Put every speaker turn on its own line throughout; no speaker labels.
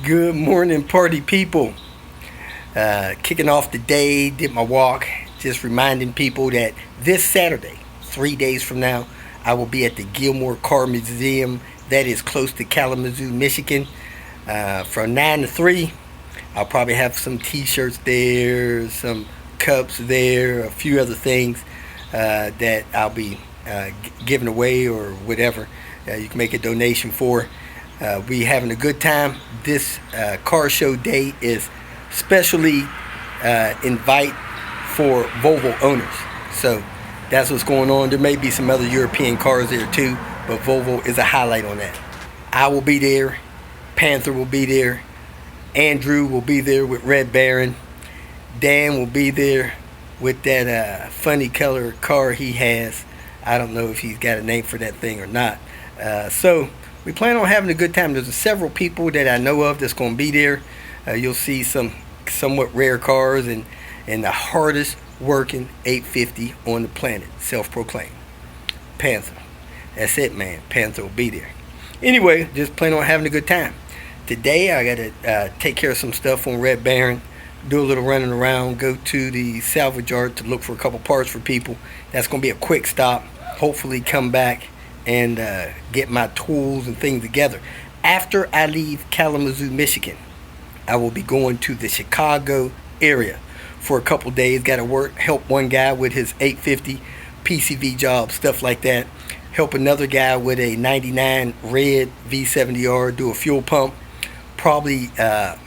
Good morning, party people. Kicking off the day, did my walk. Just reminding people that this Saturday, 3 days from now, I will be at the Gilmore Car Museum. That is close to Kalamazoo, Michigan. From 9 to 3, I'll probably have some t-shirts there, some cups there, a few other things that I'll be giving away or whatever. You can make a donation for. We having a good time. This car show day is specially invite for Volvo owners. So that's what's going on. There may be some other European cars there too, but Volvo is a highlight on that. I will be there. Panther will be there. Andrew will be there with Red Baron. Dan will be there with that funny color car he has. I don't know if he's got a name for that thing or not. So we plan on having a good time. There's several people that I know of that's going to be there. You'll see some somewhat rare cars and the hardest working 850 on the planet, self-proclaimed. Panther. That's it, man. Panther will be there. Anyway, just plan on having a good time. Today I got to take care of some stuff on Red Baron, do a little running around, go to the salvage yard to look for a couple parts for people. That's going to be a quick stop. Hopefully come back and get my tools and things together. After I leave Kalamazoo, Michigan, I will be going to the Chicago area for a couple days. Got to help one guy with his 850 PCV job, stuff like that. Help another guy with a 99 red V70R, do a fuel pump. Probably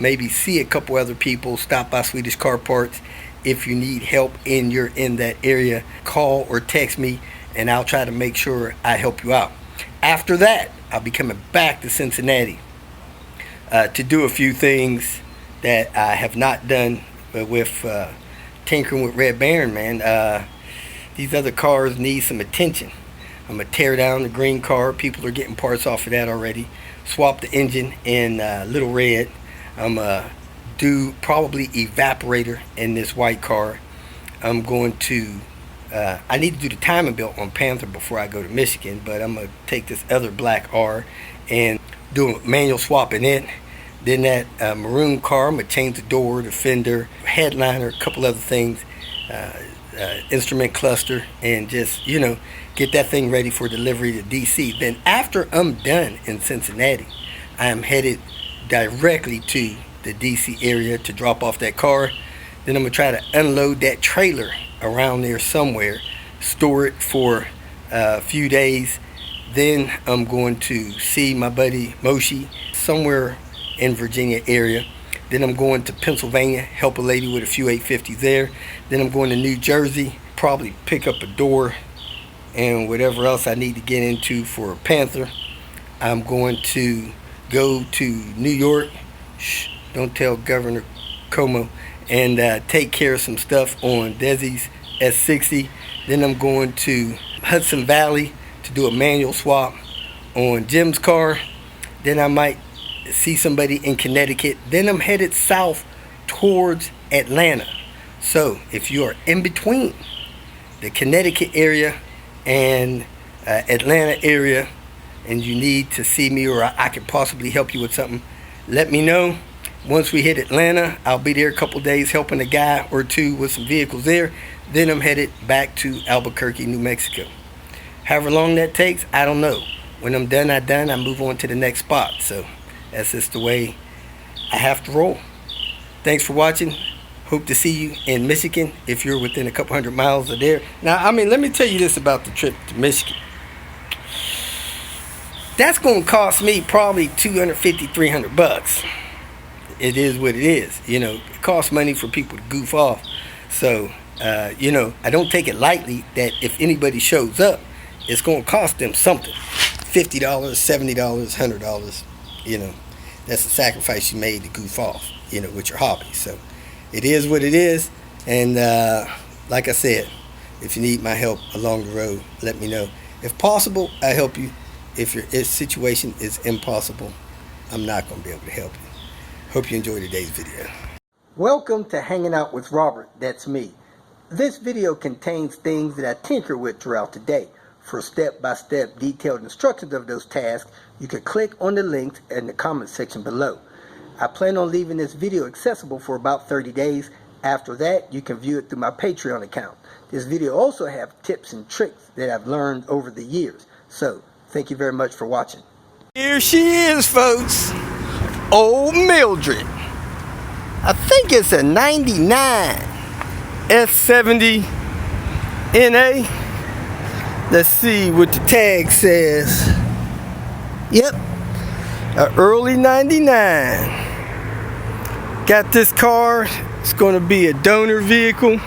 maybe see a couple other people, stop by Swedish Car Parts. If you need help and you're in that area, call or text me and I'll try to make sure I help you out. After that, I'll be coming back to Cincinnati to do a few things that I have not done with tinkering with Red Baron, man. These other cars need some attention. I'm going to tear down the green car. People are getting parts off of that already. Swap the engine in Little Red. I'm going to do probably evaporator in this white car. I'm going to I need to do the timing belt on Panther before I go to Michigan, but I'm going to take this other black R and do a manual swap in it. Then that maroon car, I'm going to change the door, the fender, headliner, a couple other things, instrument cluster, and just, get that thing ready for delivery to DC. Then after I'm done in Cincinnati, I am headed directly to the DC area to drop off that car. Then I'm going to try to unload that trailer around there somewhere, store it for a few days. Then I'm going to see my buddy Moshi somewhere in Virginia area. Then I'm going to Pennsylvania, help a lady with a few 850s there. Then I'm going to New Jersey, probably pick up a door and whatever else I need to get into for a Panther. I'm going to go to New York, don't tell Governor Como, and take care of some stuff on Desi's S60. Then I'm going to Hudson Valley to do a manual swap on Jim's car. Then I might see somebody in Connecticut. Then I'm headed south towards Atlanta. So if you are in between the Connecticut area and Atlanta area and you need to see me or I could possibly help you with something, let me know. Once we hit Atlanta, I'll be there a couple days helping a guy or two with some vehicles there. Then I'm headed back to Albuquerque, New Mexico. However long that takes, I don't know. When I'm done, I move on to the next spot. So that's just the way I have to roll. Thanks for watching. Hope to see you in Michigan if you're within a couple hundred miles of there. Now, let me tell you this about the trip to Michigan. That's going to cost me probably $250, $300. It is what it is. It costs money for people to goof off. So, I don't take it lightly that if anybody shows up, it's going to cost them something. $50, $70, $100. That's the sacrifice you made to goof off, with your hobby. So, it is what it is. And like I said, if you need my help along the road, let me know. If possible, I help you. If your situation is impossible, I'm not going to be able to help you. Hope you enjoyed today's video. Welcome to Hanging Out with Robert. That's me. This video contains things that I tinker with throughout the day. For step-by-step detailed instructions of those tasks, you can click on the links in the comment section below. I plan on leaving this video accessible for about 30 days. After that, you can view it through my Patreon account. This video also have tips and tricks that I've learned over the years. So, thank you very much for watching. Here she is, folks. Old Mildred. I think it's a 99 S70 NA. Let's see what the tag says. Yep, a early 99. Got this car. It's going to be a donor vehicle.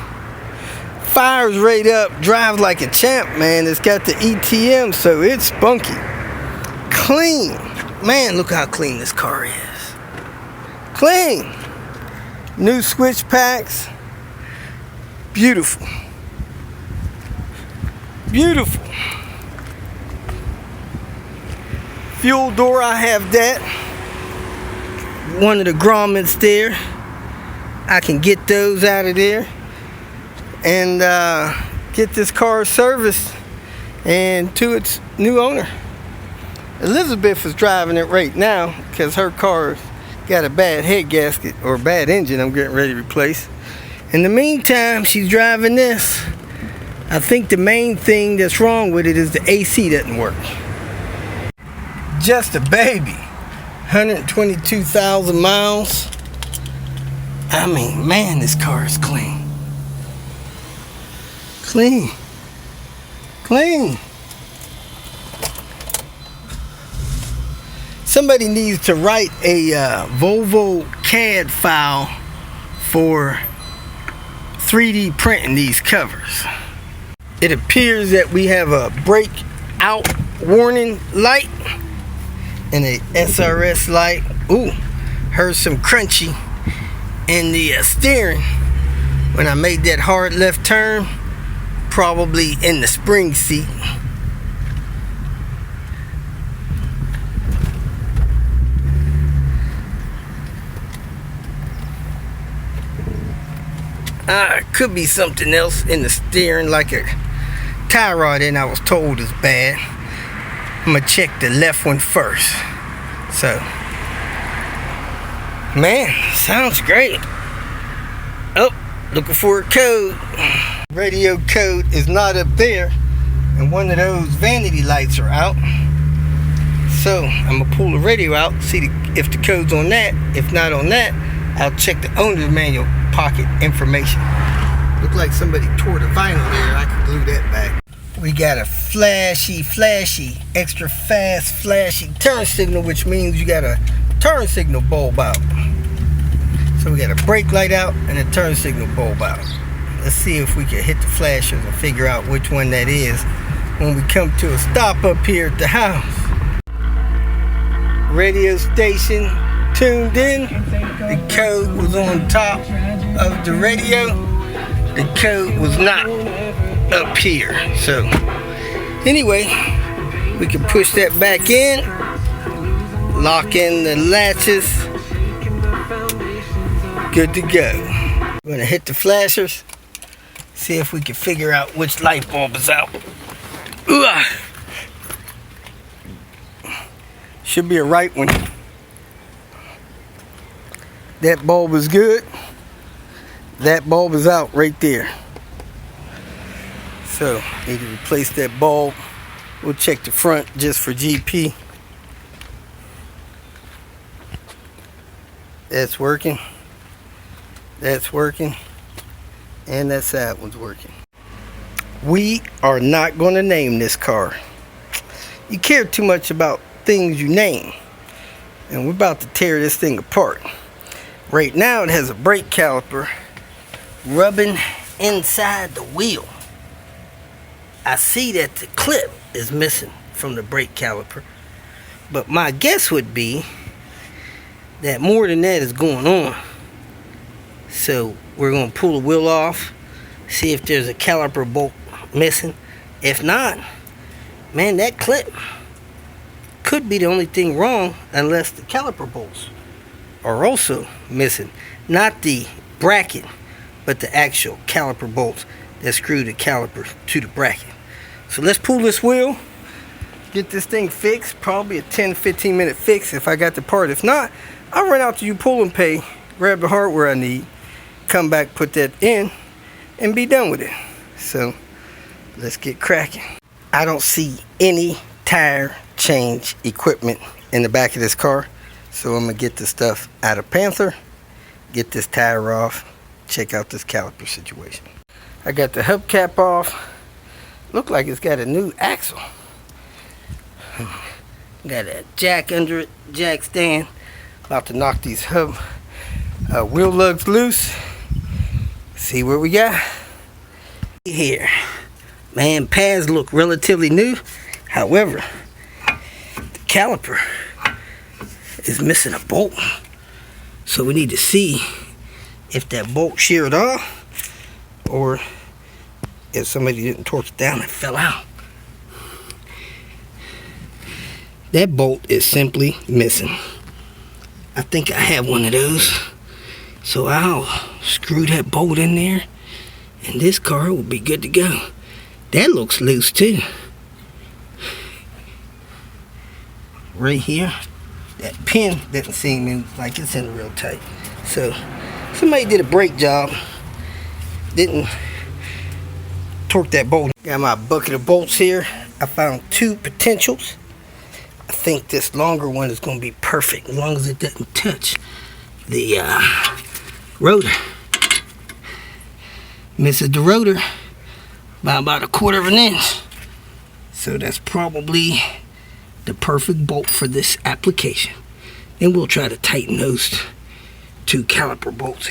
Fires right up, drives like a champ, man. It's got the ETM, so it's spunky. Clean. Man, look how clean this car is. Clean. New switch packs. Beautiful. Beautiful. Fuel door, I have that. One of the grommets there. I can get those out of there and get this car serviced and to its new owner. Elizabeth is driving it right now because her car got a bad head gasket or a bad engine I'm getting ready to replace. In the meantime, she's driving this. I think the main thing that's wrong with it is the AC doesn't work. Just a baby. 122,000 miles. I mean, man, this car is clean. Clean. Clean. Somebody needs to write a Volvo CAD file for 3D printing these covers. It appears that we have a brake out warning light and a SRS light. Ooh, heard some crunchy in the steering when I made that hard left turn, probably in the spring seat. Could be something else in the steering, like a tie rod, and I was told is bad. I'm gonna check the left one first. So, man, sounds great. Oh, looking for a code. Radio code is not up there, and one of those vanity lights are out. So I'm gonna pull the radio out, see if the code's on that. If not on that, I'll check the owner's manual pocket information. Look like somebody tore the vinyl there. I can glue that back. We got a flashy, extra fast, flashy turn signal, which means you got a turn signal bulb out. So we got a brake light out and a turn signal bulb out. Let's see if we can hit the flashers and figure out which one that is when we come to a stop up here at the house. Radio station tuned in. The code was on top of the radio. The code was not up here. So anyway, we can push that back in, lock in the latches, good to go. We're gonna hit the flashers, see if we can figure out which light bulb is out. Ooh. Should be a right one. That bulb is good. That bulb is out right there. So, need to replace that bulb. We'll check the front just for GP. That's working. That's working. And that side one's working. We are not going to name this car. You care too much about things you name. And we're about to tear this thing apart. Right now it has a brake caliper rubbing inside the wheel. I see that the clip is missing from the brake caliper, but my guess would be that more than that is going on. So we're going to pull the wheel off, see if there's a caliper bolt missing. If not, man, that clip could be the only thing wrong, unless the caliper bolts are also missing. Not the bracket, but the actual caliper bolts that screw the caliper to the bracket. So let's pull this wheel, get this thing fixed. Probably a 10-15 minute fix if I got the part. If not, I'll run out to you pull and pay, grab the hardware I need, come back, put that in, and be done with it. So let's get cracking. I don't see any tire change equipment in the back of this car, so I'm gonna get the stuff out of Panther, get this tire off, check out this caliper situation. I got the hubcap off. Look like it's got a new axle. Got a jack under it, jack stand. About to knock these wheel lugs loose. See what we got here. Man, pads look relatively new. However, the caliper is missing a bolt. So we need to see if that bolt sheared off or if somebody didn't torque it down and fell out. That bolt is simply missing. I think I have one of those. So I'll screw that bolt in there and this car will be good to go. That looks loose too. Right here, that pin doesn't seem like it's in real tight. So somebody did a brake job, didn't torque that bolt. Got my bucket of bolts here. I found two potentials. I think this longer one is going to be perfect as long as it doesn't touch the rotor. Misses the rotor by about 1/4 of an inch. So that's probably the perfect bolt for this application. And we'll try to tighten those two caliper bolts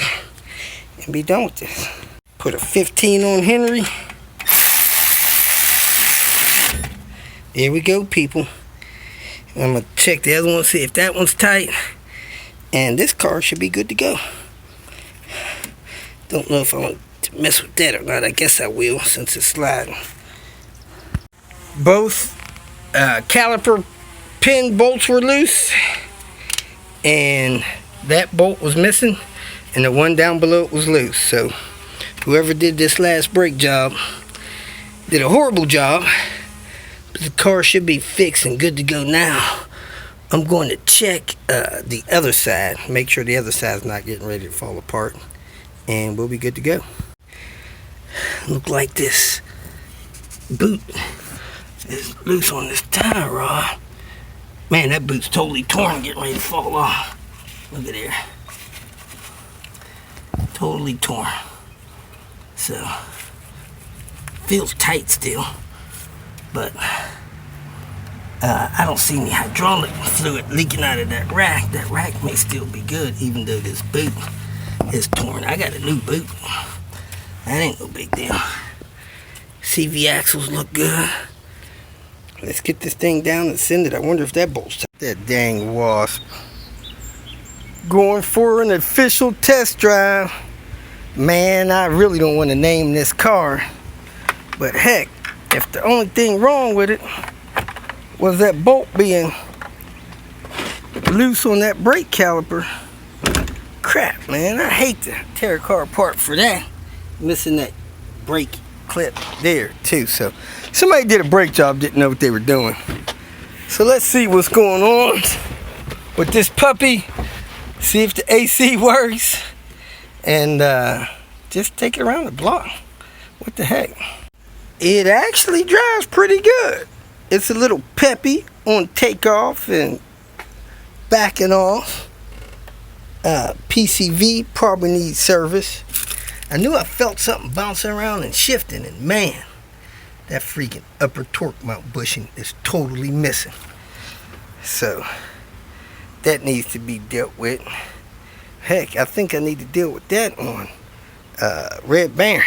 and be done with this. Put a 15 on Henry. There we go, people. I'm gonna check the other one, see if that one's tight, and this car should be good to go. Don't know if I want to mess with that or not. I guess I will since it's sliding. Both caliper pin bolts were loose, and that bolt was missing, and the one down below it was loose. So whoever did this last brake job did a horrible job. The car should be fixed and good to go now. I'm going to check the other side, make sure the other side's not getting ready to fall apart, and we'll be good to go. Look like this boot is loose on this tie rod. Man, that boot's totally torn, getting ready to fall off. Look at there. Totally torn. So, feels tight still. But I don't see any hydraulic fluid leaking out of that rack. That rack may still be good even though this boot is torn. I got a new boot. That ain't no big deal. CV axles look good. Let's get this thing down and send it. I wonder if that bolt's tight. That dang wasp. Going for an official test drive. Man, I really don't want to name this car. But heck, if the only thing wrong with it was that bolt being loose on that brake caliper, crap, man, I hate to tear a car apart for that. Missing that brake clip there too. So somebody did a brake job, didn't know what they were doing. So let's see what's going on with this puppy, see if the AC works, and just take it around the block. What the heck? It actually drives pretty good. It's a little peppy on takeoff and backing off. PCV probably needs service. I knew I felt something bouncing around and shifting, and man, that freaking upper torque mount bushing is totally missing. So that needs to be dealt with. Heck, I think I need to deal with that on Red Baron.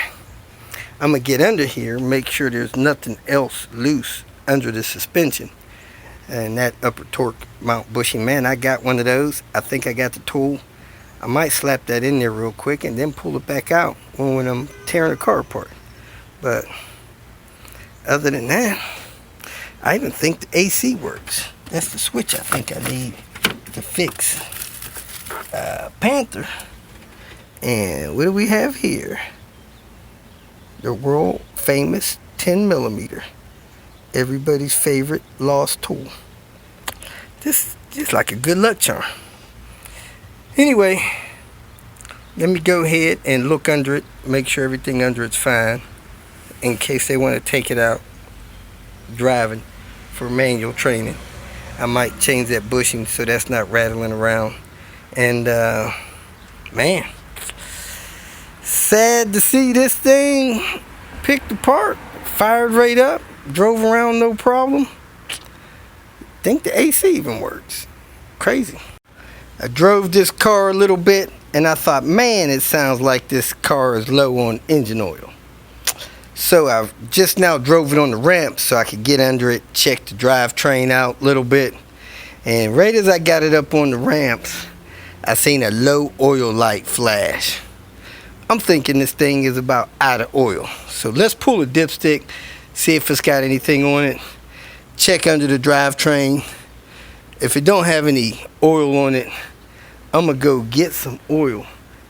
I'm going to get under here, make sure there's nothing else loose under the suspension. And that upper torque mount bushing, man, I got one of those. I think I got the tool. I might slap that in there real quick and then pull it back out when I'm tearing the car apart. But other than that, I even think the AC works. That's the switch I think I need to fix Panther. And what do we have here? The world famous 10mm. Everybody's favorite lost tool. This is like a good luck charm. Anyway, let me go ahead and look under it, make sure everything under it's fine, in case they want to take it out driving for manual training. I might change that bushing so that's not rattling around. And man, sad to see this thing picked apart, fired right up, drove around no problem. Think the AC even works. Crazy. I drove this car a little bit and I thought, man, it sounds like this car is low on engine oil. So I just now drove it on the ramp so I could get under it, check the drivetrain out a little bit. And right as I got it up on the ramps, I seen a low oil light flash. I'm thinking this thing is about out of oil. So let's pull a dipstick, see if it's got anything on it. Check under the drivetrain. If it don't have any oil on it, I'm gonna go get some oil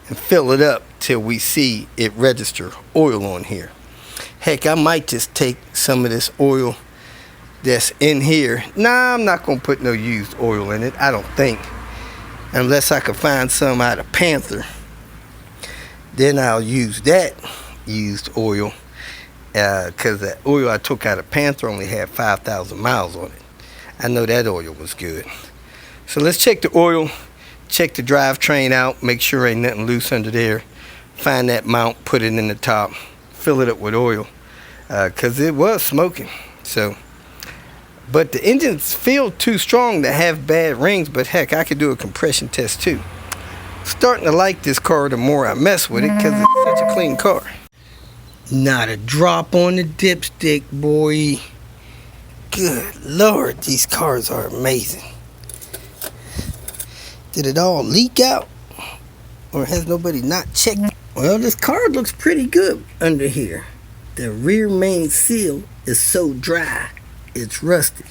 and fill it up till we see it register oil on here. Heck, I might just take some of this oil that's in here. Nah, I'm not gonna put no used oil in it, I don't think. Unless I could find some out of Panther. Then I'll use that used oil. Because the oil I took out of Panther only had 5,000 miles on it. I know that oil was good. So let's check the oil, check the drivetrain out, make sure ain't nothing loose under there. Find that mount, put it in the top, fill it up with oil. Because it was smoking. So, but the engines feel too strong to have bad rings, but heck, I could do a compression test too. Starting to like this car the more I mess with it because it's such a clean car. Not a drop on the dipstick, boy. Good Lord, these cars are amazing. Did it all leak out? Or has nobody not checked? Well, this car looks pretty good under here. The rear main seal is so dry, it's rusty.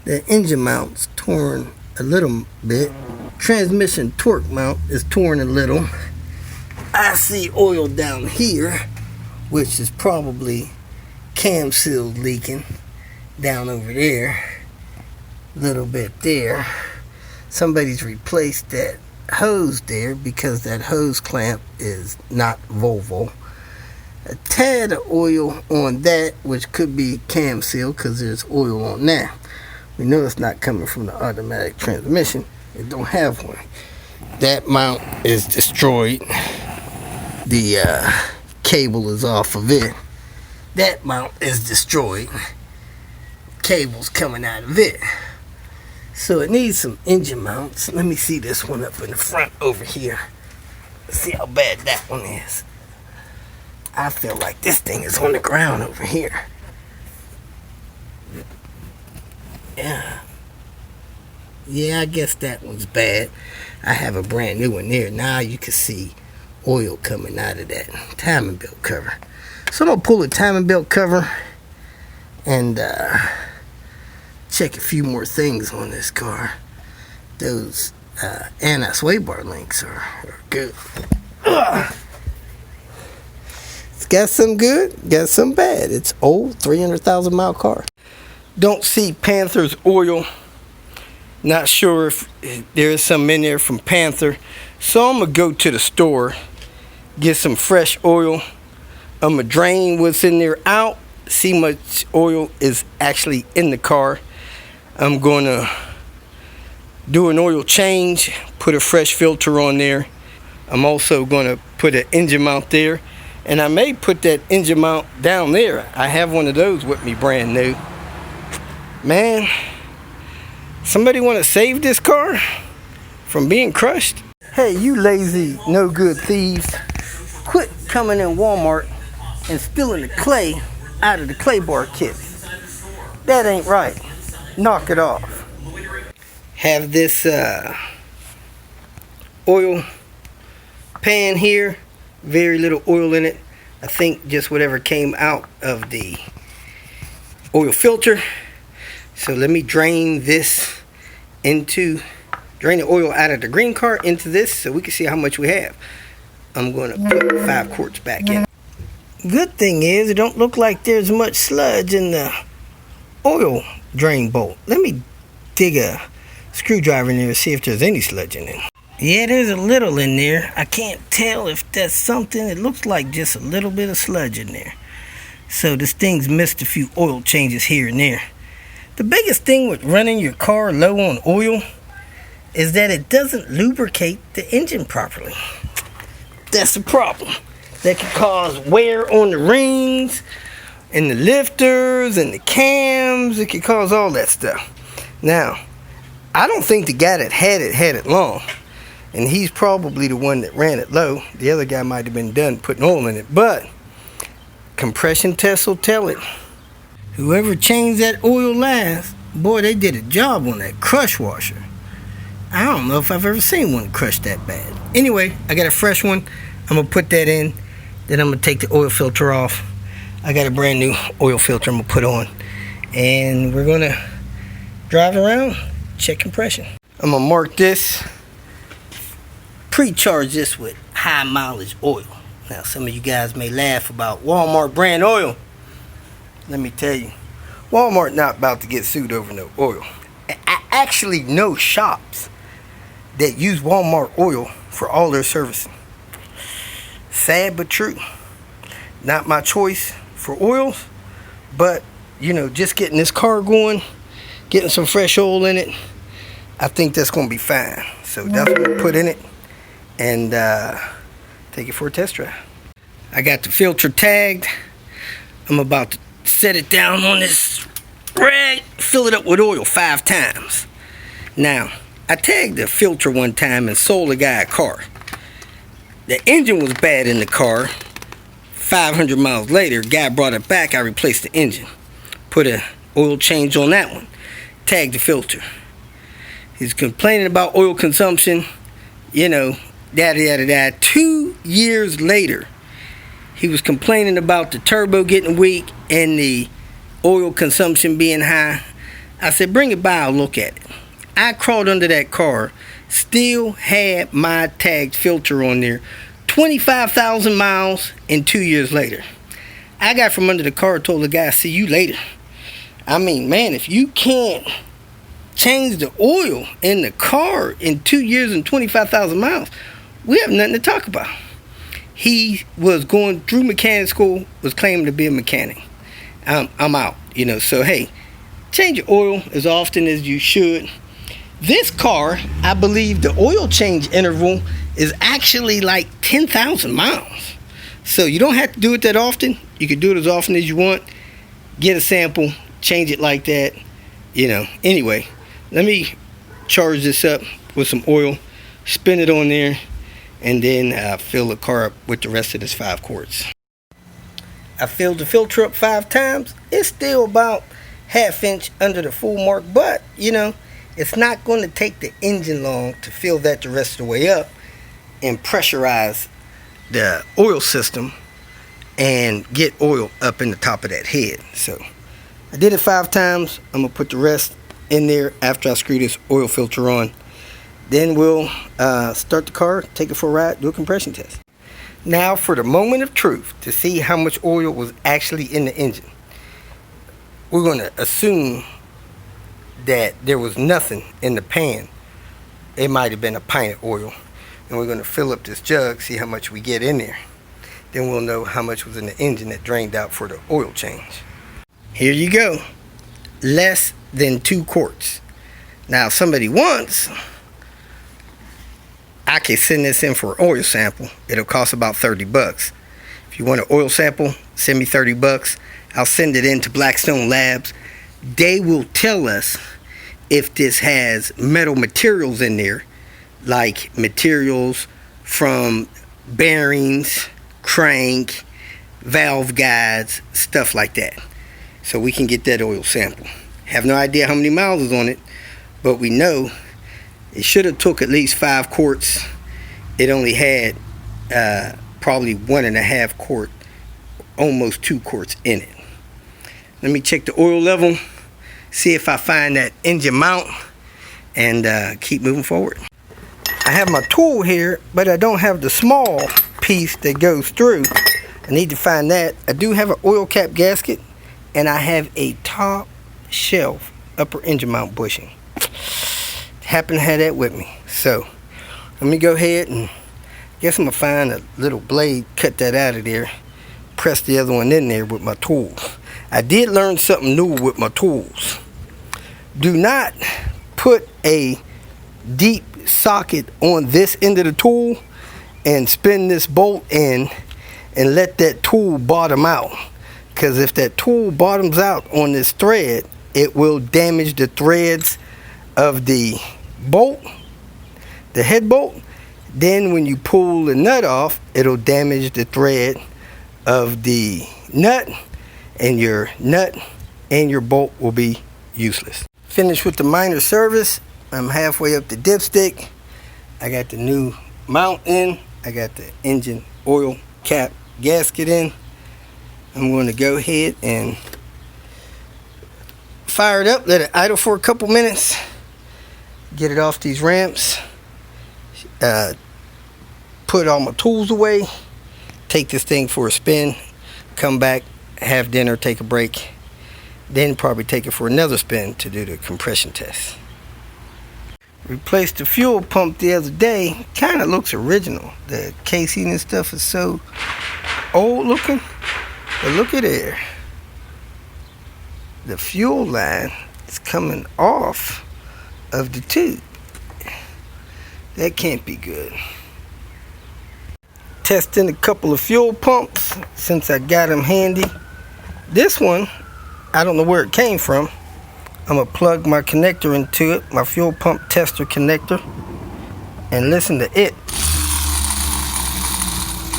The engine mount's torn a little bit. Transmission torque mount is torn a little. I see oil down here, which is probably cam seal leaking down over there. A little bit there. Somebody's replaced that hose there because that hose clamp is not Volvo. A tad of oil on that, which could be cam seal because there's oil on that. We know it's not coming from the automatic transmission. It don't have one. That mount is destroyed. The cable is off of it. That mount is destroyed. Cable's coming out of it. So it needs some engine mounts. Let me see this one up in the front over here. Let's see how bad that one is. I feel like this thing is on the ground over here. Yeah, I guess that one's bad. I have a brand new one there. Now you can see oil coming out of that timing belt cover. So I'm going to pull the timing belt cover and check a few more things on this car. Those anti-sway bar links are good. It's got some good, got some bad. It's old, 300,000 mile car. Don't see Panther's oil. Not sure if there is some in there from Panther. So I'm going to go to the store, get some fresh oil. I'm going to drain what's in there out, see much oil is actually in the car. I'm going to do an oil change, put a fresh filter on there. I'm also going to put an engine mount there. And I may put that engine mount down there. I have one of those with me brand new. Man, somebody want to save this car from being crushed? Hey, you lazy, no good thieves. Quit coming in Walmart and stealing the clay out of the clay bar kits. That ain't right. Knock it off. Have this oil pan here. Very little oil in it. I think just whatever came out of the oil filter. So let me drain this drain the oil out of the green car into this so we can see how much we have. I'm going to put 5 quarts back in. Good thing is it don't look like there's much sludge in the oil drain bolt. Let me dig a screwdriver in there and see if there's any sludge in it. Yeah, there's a little in there. I can't tell if that's something. It looks like just a little bit of sludge in there. So this thing's missed a few oil changes here and there. The biggest thing with running your car low on oil is that it doesn't lubricate the engine properly. That's the problem. That can cause wear on the rings and the lifters and the cams. It can cause all that stuff. Now, I don't think the guy that had it long. And he's probably the one that ran it low. The other guy might have been done putting oil in it. But compression tests will tell it. Whoever changed that oil last, boy, they did a job on that crush washer. I don't know if I've ever seen one crush that bad. Anyway, I got a fresh one. I'm going to put that in. Then I'm going to take the oil filter off. I got a brand new oil filter I'm going to put on. And we're going to drive around, check compression. I'm going to mark this. Pre-charge this with high mileage oil. Now some of you guys may laugh about Walmart brand oil. Let me tell you, Walmart not about to get sued over no oil. I actually know shops that use Walmart oil for all their servicing. Sad but true. Not my choice for oils, but you know, just getting this car going, getting some fresh oil in it, I think that's going to be fine. So that's what I put in it and take it for a test drive. I got the filter tagged. I'm about to set it down on this rag, fill it up with oil 5 times. Now, I tagged the filter one time and sold a guy a car. The engine was bad in the car. 500 miles later, guy brought it back. I replaced the engine. Put a oil change on that one. Tagged the filter. He's complaining about oil consumption. You know, yada yada yada. 2 years later, he was complaining about the turbo getting weak and the oil consumption being high. I said, bring it by, I'll look at it. I crawled under that car, still had my tagged filter on there, 25,000 miles and 2 years later. I got from under the car, told the guy, see you later. I mean, man, if you can't change the oil in the car in 2 years and 25,000 miles, we have nothing to talk about. He was going through mechanic school, was claiming to be a mechanic. I'm out, you know. So, hey, change your oil as often as you should. This car, I believe the oil change interval is actually like 10,000 miles. So you don't have to do it that often. You can do it as often as you want. Get a sample, change it like that, you know. Anyway, let me charge this up with some oil, spin it on there, and then fill the car up with the rest of this 5 quarts. I filled the filter up 5 times. It's still about ½ inch under the full mark, but you know, it's not going to take the engine long to fill that the rest of the way up and pressurize the oil system and get oil up in the top of that head. So I did it 5 times. I'm gonna put the rest in there after I screw this oil filter on. Then we'll start the car, take it for a ride, do a compression test. Now for the moment of truth, to see how much oil was actually in the engine. We're going to assume that there was nothing in the pan. It might have been a pint of oil. And we're going to fill up this jug, see how much we get in there. Then we'll know how much was in the engine that drained out for the oil change. Here you go. Less than 2 quarts. Now if somebody wants, I can send this in for an oil sample. It'll cost about 30 bucks. If you want an oil sample, send me 30 bucks. I'll send it in to Blackstone Labs. They will tell us if this has metal materials in there, like materials from bearings, crank, valve guides, stuff like that. So we can get that oil sample. Have no idea how many miles is on it, but we know it should have took at least 5 quarts. It only had probably 1.5 quart, almost 2 quarts in it. Let me check the oil level, see if I find that engine mount, and keep moving forward. I have my tool here, but I don't have the small piece that goes through. I need to find that. I do have an oil cap gasket, and I have a top shelf upper engine mount bushing. Happen to have that with me. So Let me go ahead and guess I'm gonna find a little blade, cut that out of there, press the other one in there with my tools. I did learn something new with my tools. Do not put a deep socket on this end of the tool and spin this bolt in and let that tool bottom out, because if that tool bottoms out on this thread, it will damage the threads of the bolt, the head bolt. Then when you pull the nut off, it'll damage the thread of the nut, and your bolt will be useless. Finished with the minor service. I'm halfway up the dipstick. I got the new mount in. I got the engine oil cap gasket in. I'm going to go ahead and fire it up, let it idle for a couple minutes, get it off these ramps, put all my tools away, take this thing for a spin, come back, have dinner, take a break, then probably take it for another spin to do the compression test. Replaced the fuel pump the other day. Kind of looks original. The casing and stuff is so old looking, but look at there. The fuel line is coming off of the tube. That can't be good. Testing a couple of fuel pumps since I got them handy. This one, I don't know where it came from. I'm going to plug my connector into it, my fuel pump tester connector, and listen to it.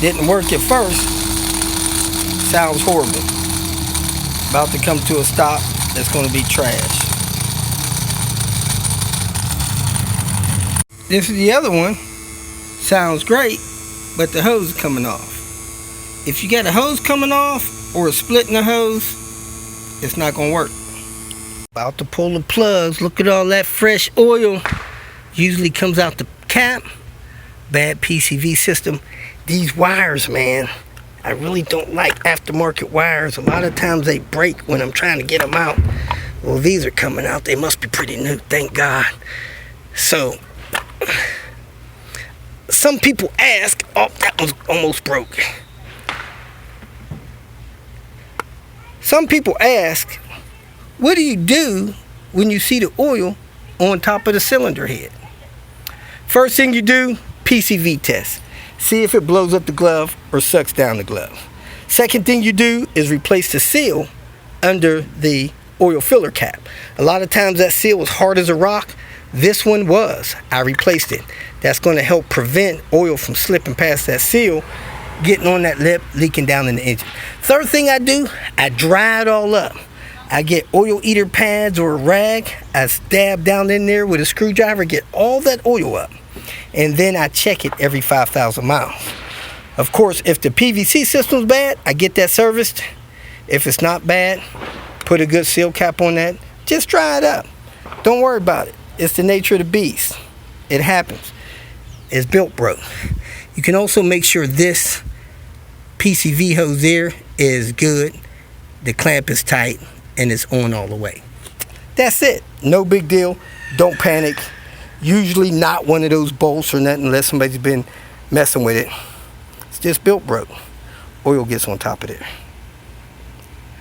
Didn't work at first. Sounds horrible. About to come to a stop. That's going to be trash. This is the other one. Sounds great, but the hose is coming off. If you got a hose coming off or a split in the hose, it's not going to work. About to pull the plugs. Look at all that fresh oil. Usually comes out the cap. Bad PCV system. These wires, man, I really don't like aftermarket wires. A lot of times they break when I'm trying to get them out. Well, these are coming out. They must be pretty new, thank God. So, some people ask, oh, that was almost broke. Some people ask, what do you do when you see the oil on top of the cylinder head? First thing you do, PCV test. See if it blows up the glove or sucks down the glove. Second thing you do is replace the seal under the oil filler cap. A lot of times that seal was hard as a rock. This one was. I replaced it. That's going to help prevent oil from slipping past that seal, getting on that lip, leaking down in the engine. Third thing I do, I dry it all up. I get oil eater pads or a rag. I stab down in there with a screwdriver, get all that oil up. And then I check it every 5,000 miles. Of course, if the PVC system's bad, I get that serviced. If it's not bad, put a good seal cap on that. Just dry it up. Don't worry about it. It's the nature of the beast. It happens. It's built broke. You can also make sure this PCV hose there is good, the clamp is tight, and it's on all the way. That's it. No big deal. Don't panic. Usually not one of those bolts or nothing unless somebody's been messing with it. It's just built broke. Oil gets on top of there.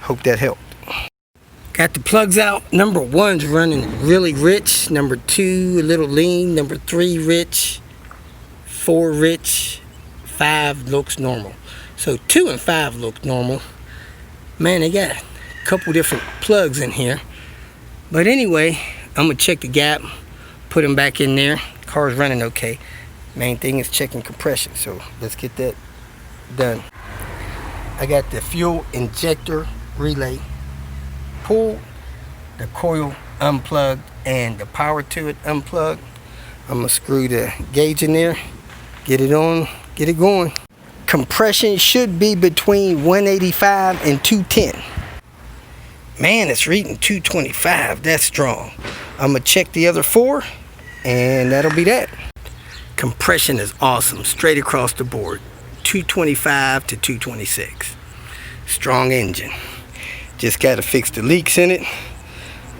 Hope that helped. Got the plugs out. Number 1's running really rich. Number 2 a little lean. Number 3 rich. 4 rich. 5 looks normal. So 2 and 5 look normal. Man, they got a couple different plugs in here. But anyway, I'm gonna check the gap, put them back in there. Car's running okay. Main thing is checking compression, so let's get that done. I got the fuel injector relay pulled, the coil unplugged, and the power to it unplugged. I'm gonna screw the gauge in there, get it on, get it going. Compression should be between 185 and 210. Man, it's reading 225. That's strong. I'm gonna check the other 4, and that'll be that. Compression is awesome, straight across the board. 225 to 226. Strong engine. Just gotta fix the leaks in it.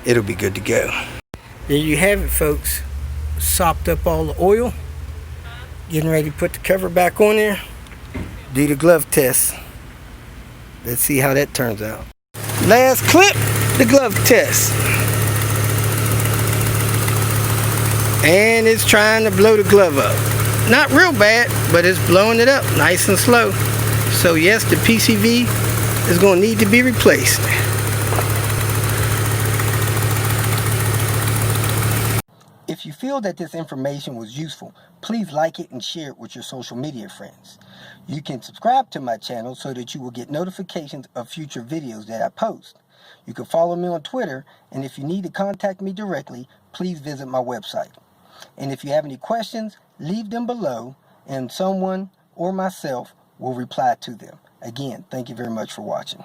It'll be good to go. There you have it, folks. Sopped up all the oil. Getting ready to put the cover back on there. Do the glove test. Let's see how that turns out. Last clip, the glove test. And it's trying to blow the glove up. Not real bad, but it's blowing it up nice and slow. So yes, the PCV is going to need to be replaced. If you feel that this information was useful, please like it and share it with your social media friends. You can subscribe to my channel so that you will get notifications of future videos that I post. You can follow me on Twitter, and if you need to contact me directly, please visit my website. And if you have any questions, leave them below, and someone or myself will reply to them. Again, thank you very much for watching.